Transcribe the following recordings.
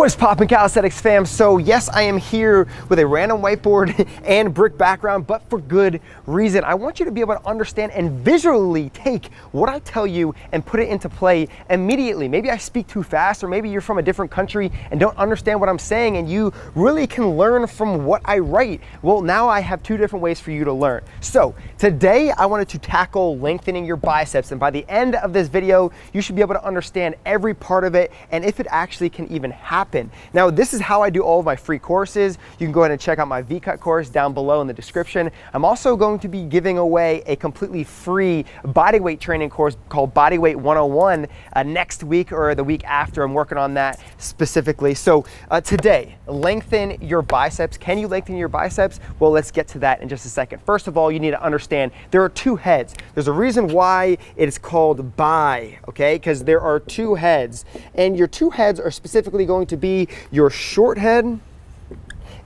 What's poppin', calisthenics fam? So yes, I am here with a random whiteboard and brick background, but for good reason. I want you to be able to understand and visually take what I tell you and put it into play immediately. Maybe I speak too fast, or maybe you're from a different country and don't understand what I'm saying, and you really can learn from what I write. Well, now I have two different ways for you to learn. So today I wanted to tackle lengthening your biceps, and by the end of this video, you should be able to understand every part of it and if it actually can even happen. Now, this is how I do all of my free courses. You can go ahead and check out my V-Cut course down below in the description. I'm also going to be giving away a completely free bodyweight training course called Bodyweight 101 next week or the week after. I'm working on that specifically. So today, lengthen your biceps. Can you lengthen your biceps? Well, let's get to that in just a second. First of all, you need to understand there are two heads. There's a reason why it is called bi, okay? Because there are two heads, and your two heads are specifically going to be your short head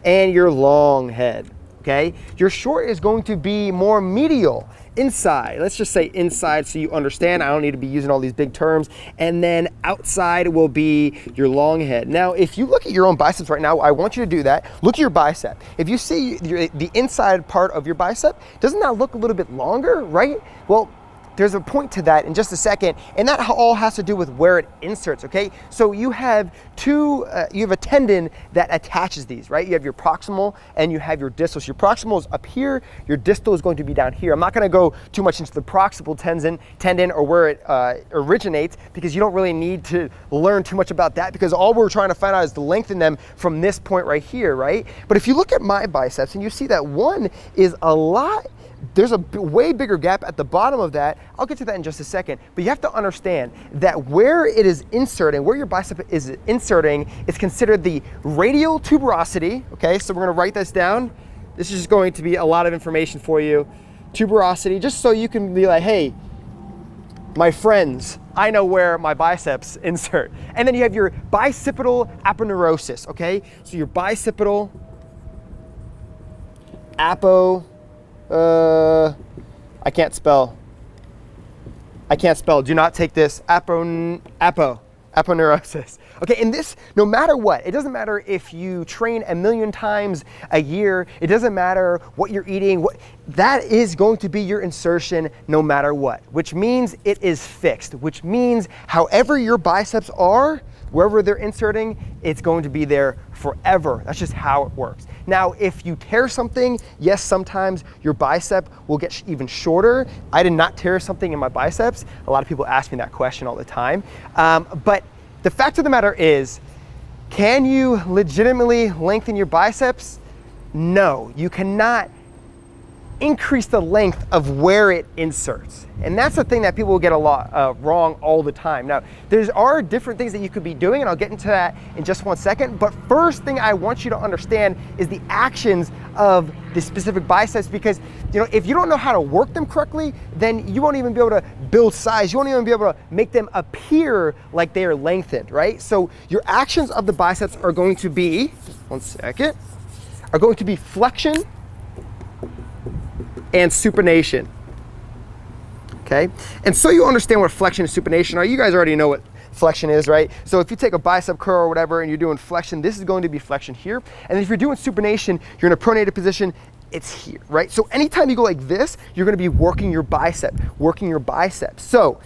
and your long head, okay? Your short is going to be more medial, inside. Let's just say inside so you understand. I don't need to be using all these big terms. And then outside will be your long head. Now, if you look at your own biceps right now, I want you to do that. Look at your bicep. If you see the inside part of your bicep, doesn't that look a little bit longer, right? Well, there's a point to that in just a second, and that all has to do with where it inserts, okay? So you have you have a tendon that attaches these, right? You have your proximal and you have your distal. So your proximal is up here, your distal is going to be down here. I'm not gonna go too much into the proximal tendon or where it originates, because you don't really need to learn too much about that, because all we're trying to find out is to lengthen them from this point right here, right? But if you look at my biceps and you see that one is there's a way bigger gap at the bottom of that. I'll get to that in just a second, but you have to understand that where it is inserting, where your bicep is inserting, is considered the radial tuberosity, okay? So we're gonna write this down. This is just going to be a lot of information for you. Tuberosity, just so you can be like, hey, my friends, I know where my biceps insert. And then you have your bicipital aponeurosis, okay? So your bicipital I can't spell. Do not take this. Aponeurosis. Okay, and this, no matter what, it doesn't matter if you train 1,000,000 times a year, it doesn't matter what you're eating, that is going to be your insertion no matter what, which means it is fixed, which means however your biceps are, wherever they're inserting, it's going to be there forever. That's just how it works. Now, if you tear something, yes, sometimes your bicep will get even shorter. I did not tear something in my biceps. A lot of people ask me that question all the time. But the fact of the matter is, can you legitimately lengthen your biceps? No, you cannot increase the length of where it inserts. And that's the thing that people will get a lot wrong all the time. Now, there are different things that you could be doing, and I'll get into that in just one second. But first thing I want you to understand is the actions of the specific biceps, because if you don't know how to work them correctly, then you won't even be able to build size. You won't even be able to make them appear like they are lengthened, right? So your actions of the biceps are going to be, flexion and supination, okay? And so you understand what flexion and supination are. You guys already know what flexion is, right? So if you take a bicep curl or whatever and you're doing flexion, this is going to be flexion here. And if you're doing supination, you're in a pronated position, it's here, right? So anytime you go like this, you're gonna be working your bicep. So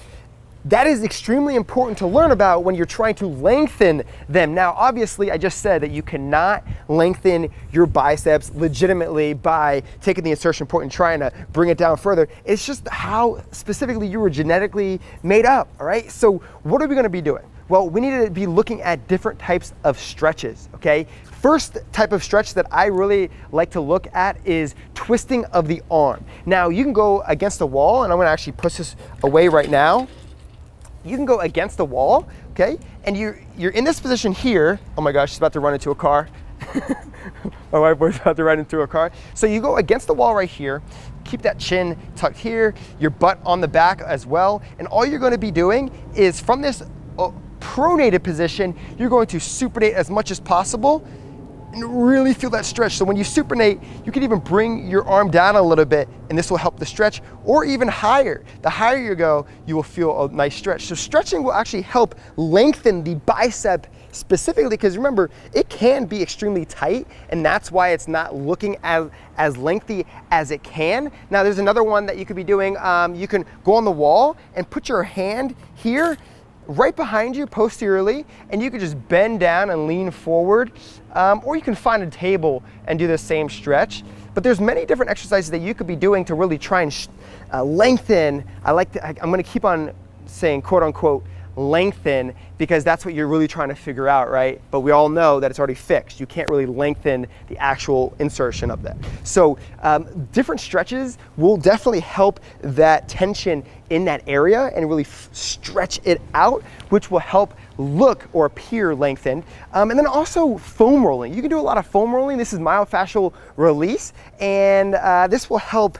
that is extremely important to learn about when you're trying to lengthen them. Now, obviously, I just said that you cannot lengthen your biceps legitimately by taking the insertion point and trying to bring it down further. It's just how specifically you were genetically made up, all right? So what are we gonna be doing? Well, we need to be looking at different types of stretches, okay? First type of stretch that I really like to look at is twisting of the arm. Now, you can go against the wall, and I'm gonna actually push this away right now. You can go against the wall, okay? And you're in this position here. Oh my gosh, she's about to run into a car. My wife was about to run into a car. So you go against the wall right here, keep that chin tucked here, your butt on the back as well. And all you're gonna be doing is from this pronated position, you're going to supinate as much as possible and really feel that stretch. So when you supinate, you can even bring your arm down a little bit, and this will help the stretch, or even higher. The higher you go, you will feel a nice stretch. So stretching will actually help lengthen the bicep specifically because remember, it can be extremely tight, and that's why it's not looking as lengthy as it can. Now there's another one that you could be doing. You can go on the wall and put your hand here right behind you posteriorly, and you can just bend down and lean forward, or you can find a table and do the same stretch. But there's many different exercises that you could be doing to really try and lengthen. I'm going to keep on saying quote unquote lengthen, because that's what you're really trying to figure out, right? But we all know that it's already fixed. You can't really lengthen the actual insertion of that. So different stretches will definitely help that tension in that area and really stretch it out, which will help look or appear lengthened. And then also foam rolling. You can do a lot of foam rolling. This is myofascial release, and this will help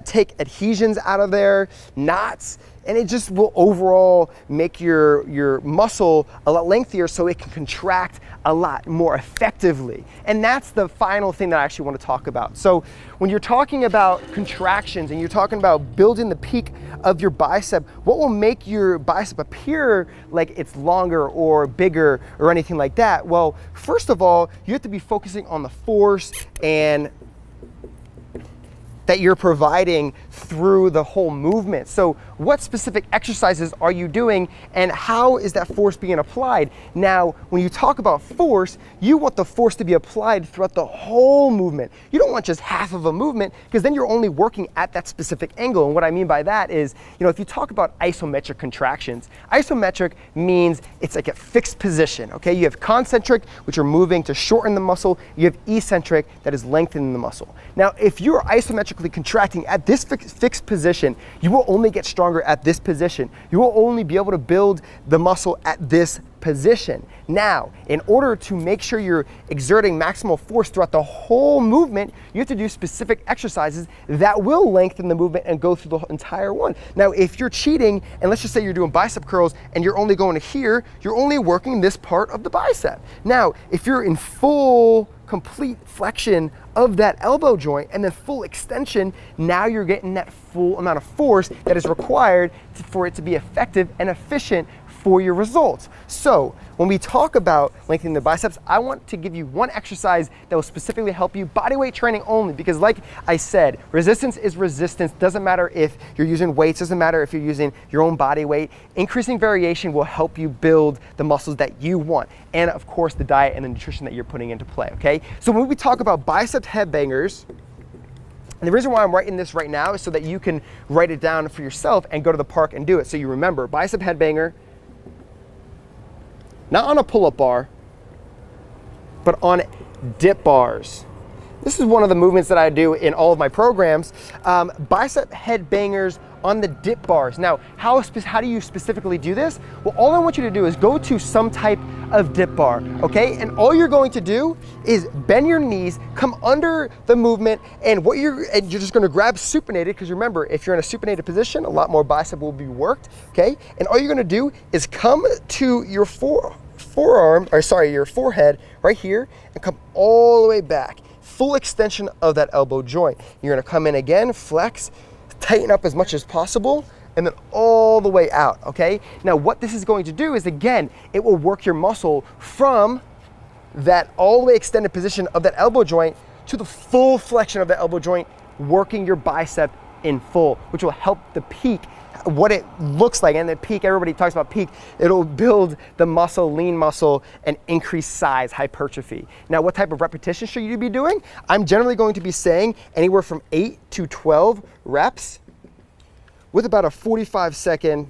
take adhesions out of there, knots, and it just will overall make your muscle a lot lengthier so it can contract a lot more effectively. And that's the final thing that I actually want to talk about. So when you're talking about contractions and you're talking about building the peak of your bicep, what will make your bicep appear like it's longer or bigger or anything like that? Well, first of all, you have to be focusing on the force and that you're providing through the whole movement. So what specific exercises are you doing, and how is that force being applied? Now, when you talk about force, you want the force to be applied throughout the whole movement. You don't want just half of a movement, because then you're only working at that specific angle. And what I mean by that is, if you talk about isometric contractions, isometric means it's like a fixed position, okay? You have concentric, which are moving to shorten the muscle. You have eccentric, that is lengthening the muscle. Now, if you're isometrically contracting at this fixed position, you will only get stronger at this position. You will only be able to build the muscle at this position. Now, in order to make sure you're exerting maximal force throughout the whole movement, you have to do specific exercises that will lengthen the movement and go through the entire one. Now, if you're cheating, and let's just say you're doing bicep curls and you're only going to here, you're only working this part of the bicep. Now, if you're in full complete flexion of that elbow joint and then full extension, now you're getting that full amount of force that is required for it to be effective and efficient for your results. So when we talk about lengthening the biceps, I want to give you one exercise that will specifically help you, bodyweight training only, because like I said, resistance is resistance. Doesn't matter if you're using weights, doesn't matter if you're using your own body weight. Increasing variation will help you build the muscles that you want, and of course the diet and the nutrition that you're putting into play, okay? So when we talk about bicep headbangers, and the reason why I'm writing this right now is so that you can write it down for yourself and go to the park and do it. So you remember, bicep headbanger, not on a pull-up bar, but on dip bars. This is one of the movements that I do in all of my programs. Bicep headbangers on the dip bars. Now, how do you specifically do this? Well, all I want you to do is go to some type of dip bar, okay? And all you're going to do is bend your knees, come under the movement, and you're just gonna grab supinated, because remember, if you're in a supinated position, a lot more bicep will be worked, okay? And all you're gonna do is come to your your forehead right here, and come all the way back. Full extension of that elbow joint. You're gonna come in again, flex, tighten up as much as possible, and then all the way out, okay? Now what this is going to do is, again, it will work your muscle from that all the way extended position of that elbow joint to the full flexion of the elbow joint, working your bicep in full, which will help the peak, what it looks like. And the peak, everybody talks about peak, it'll build the muscle, lean muscle, and increase size, hypertrophy. Now, what type of repetition should you be doing? I'm generally going to be saying anywhere from 8 to 12 reps with about a 45-second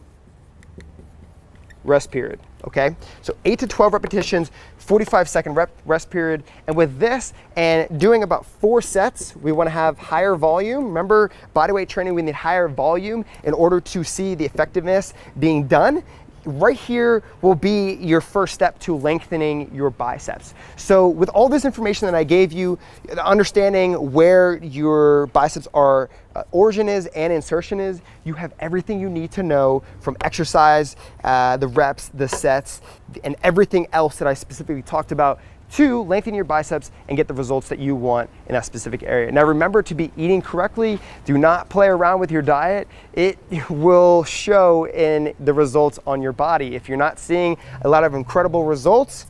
rest period, okay? So 8 to 12 repetitions, 45-second rest period. And with this, and doing about 4 sets, we wanna have higher volume. Remember, bodyweight training, we need higher volume in order to see the effectiveness being done. Right here will be your first step to lengthening your biceps. So with all this information that I gave you, understanding where your biceps are origin is and insertion is, you have everything you need to know from exercise, the reps, the sets, and everything else that I specifically talked about to lengthen your biceps and get the results that you want in that specific area. Now remember to be eating correctly. Do not play around with your diet. It will show in the results on your body. If you're not seeing a lot of incredible results,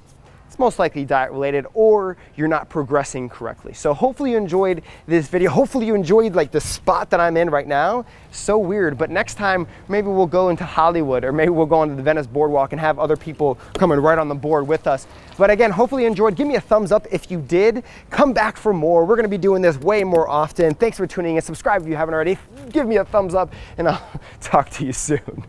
it's most likely diet related, or you're not progressing correctly. So hopefully you enjoyed this video. Hopefully you enjoyed like the spot that I'm in right now. So weird, but next time maybe we'll go into Hollywood, or maybe we'll go onto the Venice boardwalk and have other people coming right on the board with us. But again, hopefully you enjoyed. Give me a thumbs up if you did. Come back for more. We're gonna be doing this way more often. Thanks for tuning in. Subscribe if you haven't already. Give me a thumbs up, and I'll talk to you soon.